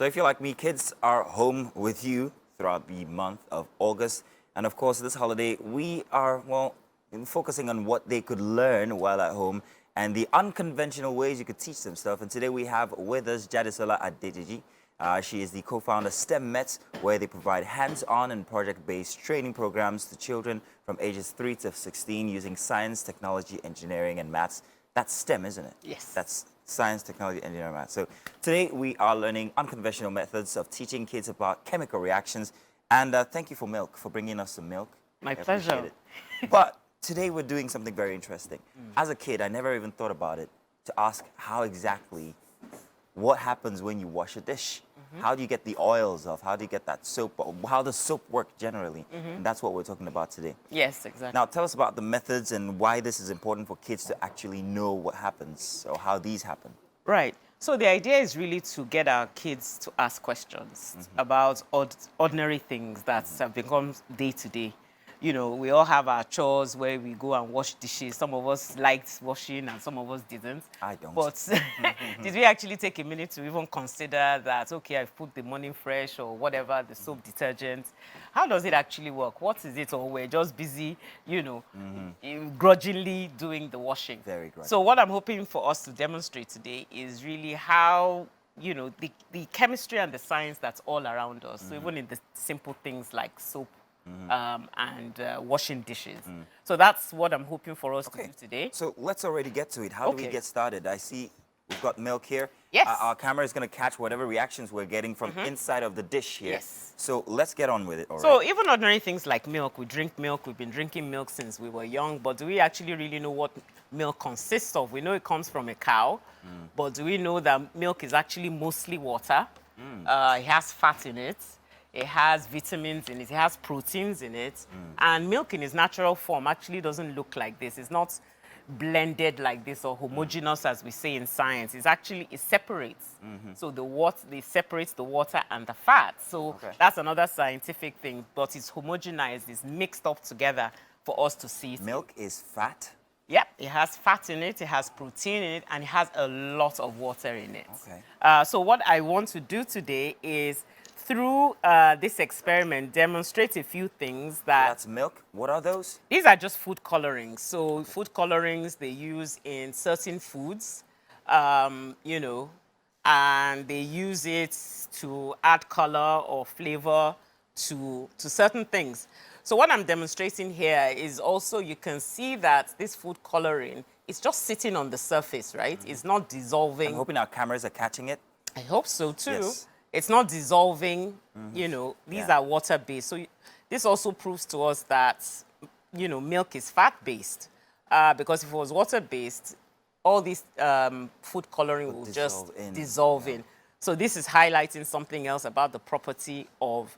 So if you're like me, kids are home with you throughout the month of August. And of course, this holiday, we are, well, focusing on what they could learn while at home and the unconventional ways you could teach them stuff. And today we have with us Jadisola Adedeji. She is the co-founder of STEM Mets, where they provide hands-on and project-based training programs to children from ages 3 to 16 using science, technology, engineering, and maths. That's STEM, isn't it? Yes. That's science, technology, engineering, maths. So today we are learning unconventional methods of teaching kids about chemical reactions. And thank you for milk, for bringing us some milk. My I pleasure. appreciate it. But today we're doing something very interesting. As a kid, I never even thought about it, to ask how exactly, what happens when you wash a dish? How do you get the oils off? How do you get that soap? How does soap work generally? And that's what we're talking about today. Yes, exactly. Now, tell us about the methods and why this is important for kids to actually know what happens or how these happen. Right. So the idea is really to get our kids to ask questions about ordinary things that have become day to day. You know, we all have our chores where we go and wash dishes. Some of us liked washing and some of us didn't. I don't. But did we actually take a minute to even consider that, okay, I've put the morning fresh or whatever, the soap detergent. How does it actually work? What is it? Or we're just busy, you know, grudgingly doing the washing. Very grudgingly. So what I'm hoping for us to demonstrate today is really how, you know, the chemistry and the science that's all around us. So even in the simple things like soap, and washing dishes. So that's what I'm hoping for us to do today. So let's already get to it. How do we Okay. get started? I see we've got milk here. Yes. Our camera is going to catch whatever reactions we're getting from inside of the dish here. Yes. So let's get on with it. All So right. even ordinary things like milk, we drink milk, we've been drinking milk since we were young, but do we actually really know what milk consists of? We know it comes from a cow, but do we know that milk is actually mostly water? It has fat in it. It has vitamins in it. It has proteins in it. And milk in its natural form actually doesn't look like this. It's not blended like this or homogeneous, as we say in science. It's actually, it separates. So the water, it separates the water and the fat. So that's another scientific thing. But it's homogenized. It's mixed up together for us to see. Milk is fat. Yep, it has fat in it, it has protein in it, and it has a lot of water in it. Okay. So what I want to do today is, through this experiment, demonstrate a few things that... That's milk. What are those? These are just food colorings. So food colorings they use in certain foods, you know, and they use it to add color or flavor to certain things. So what I'm demonstrating here is also, you can see that this food coloring is just sitting on the surface, right? It's not dissolving. I'm hoping our cameras are catching it. I hope so too. Yes. It's not dissolving, you know, these are water-based. So this also proves to us that, you know, milk is fat-based. Because if it was water-based, all this food coloring will just dissolve in. So this is highlighting something else about the property of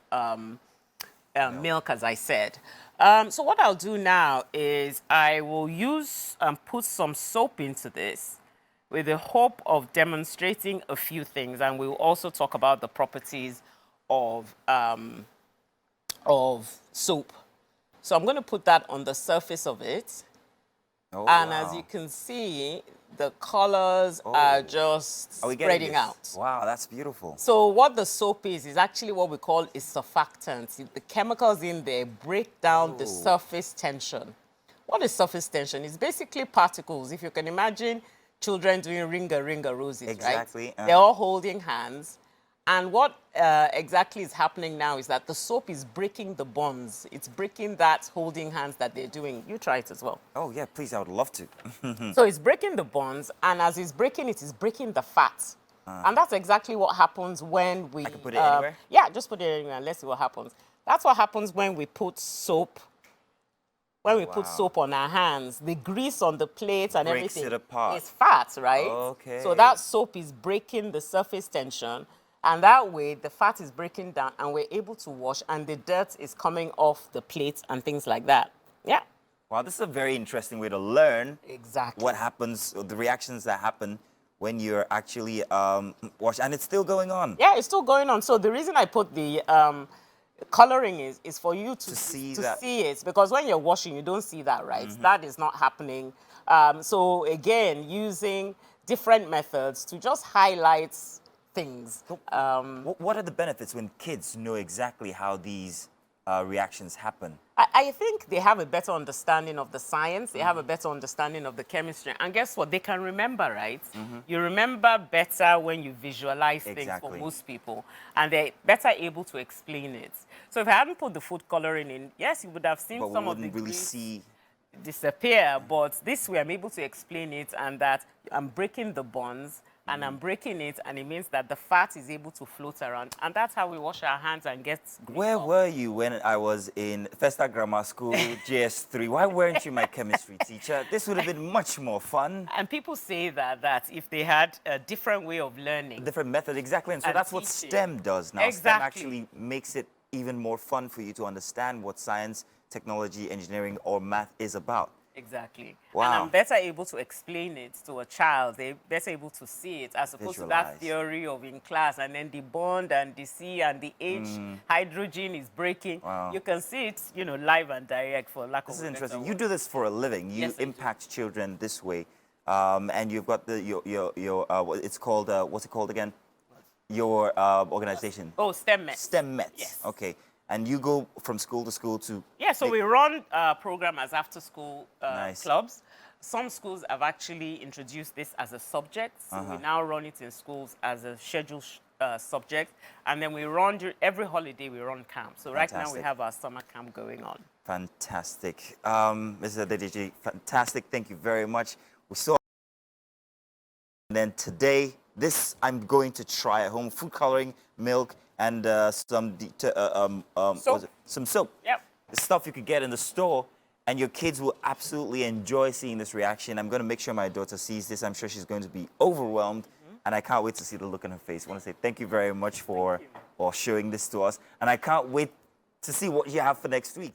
milk, as I said. So what I'll do now is I will use and put some soap into this with the hope of demonstrating a few things, and we'll also talk about the properties of soap. So I'm going to put that on the surface of it. Oh, And wow. as you can see, the colors are just Are we getting spreading this? out. Wow, that's beautiful. So what the soap is actually what we call a surfactant. The chemicals in there break down the surface tension. What is surface tension? It's basically particles. If you can imagine children doing ringa roses, Exactly. right? They're all holding hands. And what exactly is happening now is that the soap is breaking the bonds. It's breaking that holding hands that they're doing. You try it as well. Oh, yeah, please, I would love to. So it's breaking the bonds, and as it's breaking it, it's breaking the fat. And that's exactly what happens when we... I can put it anywhere? Yeah, just put it anywhere and let's see what happens. That's what happens when we put soap. When we put soap on our hands, the grease on the plates and Breaks everything it apart. is fat, right? Okay. So that soap is breaking the surface tension, and that way the fat is breaking down and we're able to wash, and the dirt is coming off the plates and things like that. Yeah. Wow, this is a very interesting way to learn Exactly. what happens, the reactions that happen when you're actually wash, and it's still going on. Yeah, it's still going on. So the reason I put the coloring is for you to see it, because when you're washing, you don't see that, right? That is not happening. So again, using different methods to just highlight things. What are the benefits when kids know exactly how these reactions happen? I think they have a better understanding of the science, they have a better understanding of the chemistry, and guess what? They can remember, right? You remember better when you visualize things for Exactly. most people, and they're better able to explain it. So if I hadn't put the food coloring in, yes, you would have seen But we some of the wouldn't really grease see. disappear, but this way I'm able to explain it, and that I'm breaking the bonds, and I'm breaking it, and it means that the fat is able to float around, and that's how we wash our hands and get grease Where off. were you when I was in Festa Grammar School, JS3? Why weren't you my chemistry teacher? This would have been much more fun. And people say that if they had a different way of learning, Different method, exactly. And so And that's what teaching. STEM does now. STEM Exactly. actually makes it even more fun for you to understand what science, technology, engineering, or math is about. exactly. Wow. And I'm better able to explain it to a child. They're better able to see it as opposed to that Visualize. theory of in class and then the bond and the C and the H, hydrogen is breaking. Wow. You can see it, live and direct for lack This of is a better interesting. word. You do this for a living. You Yes, I do. impact children this way, and you've got it's called what's it called again? Your organization. Oh, STEM Met. STEM Mets. Yes. Okay. And you go from school to school to. Yeah, so we run a program as after-school Nice. clubs. Some schools have actually introduced this as a subject. So we now run it in schools as a scheduled subject. And then we run, every holiday, we run camp. So right now we Fantastic. have our summer camp going on. Fantastic. Mrs. Adedeji, fantastic. Thank you very much. We saw. And then today, this I'm going to try at home: food coloring, milk, and Soap. some soap. Yep. The stuff you could get in the store, and your kids will absolutely enjoy seeing this reaction. I'm going to make sure my daughter sees this. I'm sure she's going to be overwhelmed, and I can't wait to see the look on her face. I want to say thank you very much for showing this to us, and I can't wait to see what you have for next week.